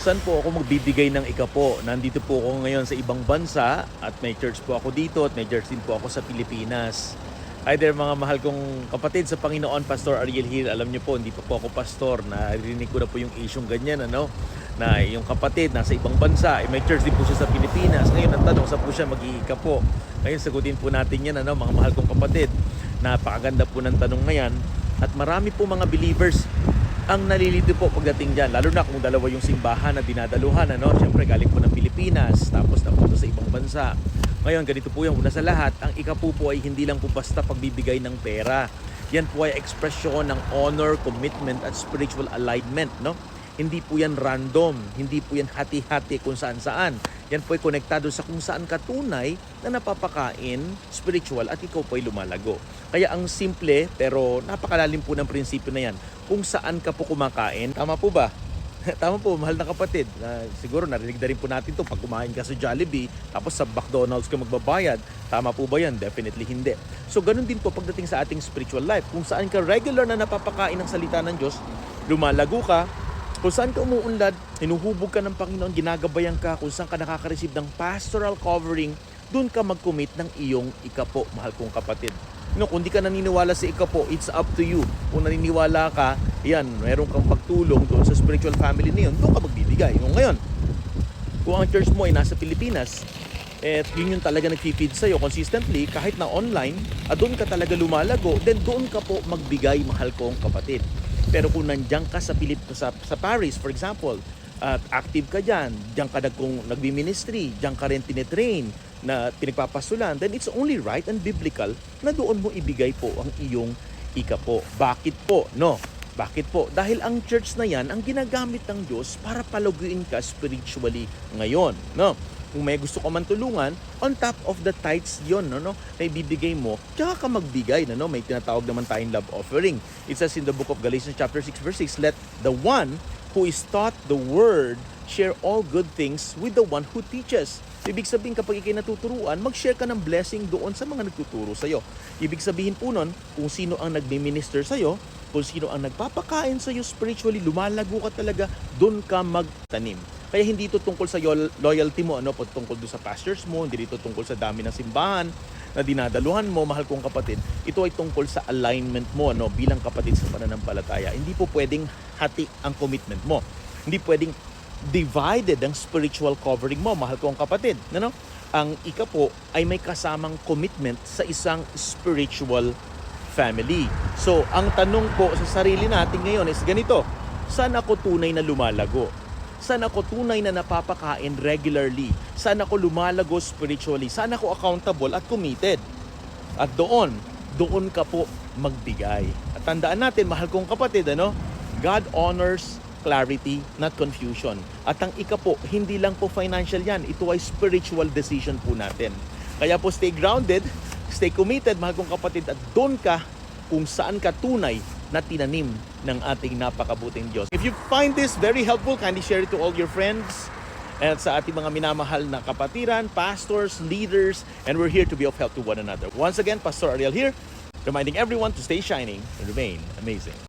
Saan po ako magbibigay ng ikapo? Nandito po ako ngayon sa ibang bansa at may church po ako dito at may church din po ako sa Pilipinas. Hi there mga mahal kong kapatid sa Panginoon, Pastor Ariel Hill. Alam niyo po, hindi pa po ako pastor. Narinig ko na po yung isyong ganyan, na yung kapatid nasa ibang bansa, may church din po siya sa Pilipinas. Ngayon ang tanong, saan po siya mag-iikapo? Ngayon sagutin po natin yan, mga mahal kong kapatid. Napakaganda po ng tanong ngayon. At marami po mga believers ang nalilito po pagdating dyan, lalo na kung dalawa yung simbahan na dinadaluhan, Siyempre galing po ng Pilipinas, tapos napunta sa ibang bansa. Ngayon, ganito po yung una sa lahat, ang ikapo po ay hindi lang po basta pagbibigay ng pera. Yan po ay ekspresyon ng honor, commitment at spiritual alignment, Hindi po yan random, hindi po yan hati-hati kung saan-saan. Yan po ay konektado sa kung saan ka tunay na napapakain, spiritual, at ikaw po ay lumalago. Kaya ang simple pero napakalalim po ng prinsipyo na yan. Kung saan ka po kumakain, tama po ba? Tama po, mahal na kapatid. Siguro narinig na rin po natin ito pag kumain ka sa Jollibee, tapos sa McDonald's ka magbabayad. Tama po ba yan? Definitely hindi. So ganun din po pagdating sa ating spiritual life. Kung saan ka regular na napapakain ng salita ng Diyos, lumalago ka. Kung saan ka umuunlad, hinuhubog ka ng Panginoon, ginagabayan ka, kung saan ka nakaka-receive ng pastoral covering, doon ka mag-commit ng iyong ikapo, mahal kong kapatid. Kung di ka naniniwala sa ikapo, it's up to you. Kung naniniwala ka, yan, meron kang pagtulong doon sa spiritual family na yun, doon ka magbibigay. Ngayon, kung ang church mo ay nasa Pilipinas, at yun yung talaga nag-feed sa'yo consistently, kahit na online, at doon ka talaga lumalago, then doon ka po magbigay, mahal kong kapatid. Pero kung nandiyan ka sa Paris, for example, at active ka diyan ka nagbi-ministry, diyan ka rin tinetrain, na pinagpapasulan, then it's only right and biblical na doon mo ibigay po ang iyong ikapo. Bakit po? Bakit po? Dahil ang church na yan, ang ginagamit ng Diyos para palaguin ka spiritually ngayon, Kung may gusto ka man tulungan, on top of the tithes yon, na ibibigay mo, tsaka ka magbigay, may tinatawag naman tayong love offering. It says in the book of Galatians chapter 6 verse 6, let the one who is taught the word share all good things with the one who teaches. Ibig sabihin, kapag ikay natuturuan, mag-share ka ng blessing doon sa mga nagtuturo sa'yo. Ibig sabihin po nun, kung sino ang nagmi-minister sa'yo, kung sino ang nagpapakain sa'yo spiritually, lumalago ka talaga, doon ka magtanim. Kaya hindi ito tungkol sa loyalty mo, tungkol doon sa pastors mo, hindi ito tungkol sa dami ng simbahan na dinadaluhan mo, mahal kong kapatid. Ito ay tungkol sa alignment mo, bilang kapatid sa pananampalataya. Hindi po pwedeng hati ang commitment mo. Hindi pwedeng divided ang spiritual covering mo, mahal kong kapatid. Ang ikapo ay may kasamang commitment sa isang spiritual family. So, ang tanong po sa sarili natin ngayon is ganito, saan ako tunay na lumalago? Saan ako tunay na napapakain regularly? Saan ako lumalago spiritually? Saan ako accountable at committed? At doon ka po magbigay. At tandaan natin, mahal kong kapatid, God honors clarity, not confusion. At ang ikapo, hindi lang po financial yan. Ito ay spiritual decision po natin. Kaya po stay grounded, stay committed, mahal kong kapatid, at doon ka kung saan ka tunay na tinanim ng ating napakabuting Diyos. If you find this very helpful, kindly share it to all your friends at sa ating mga minamahal na kapatiran, pastors, leaders, and we're here to be of help to one another. Once again, Pastor Ariel here, reminding everyone to stay shining and remain amazing.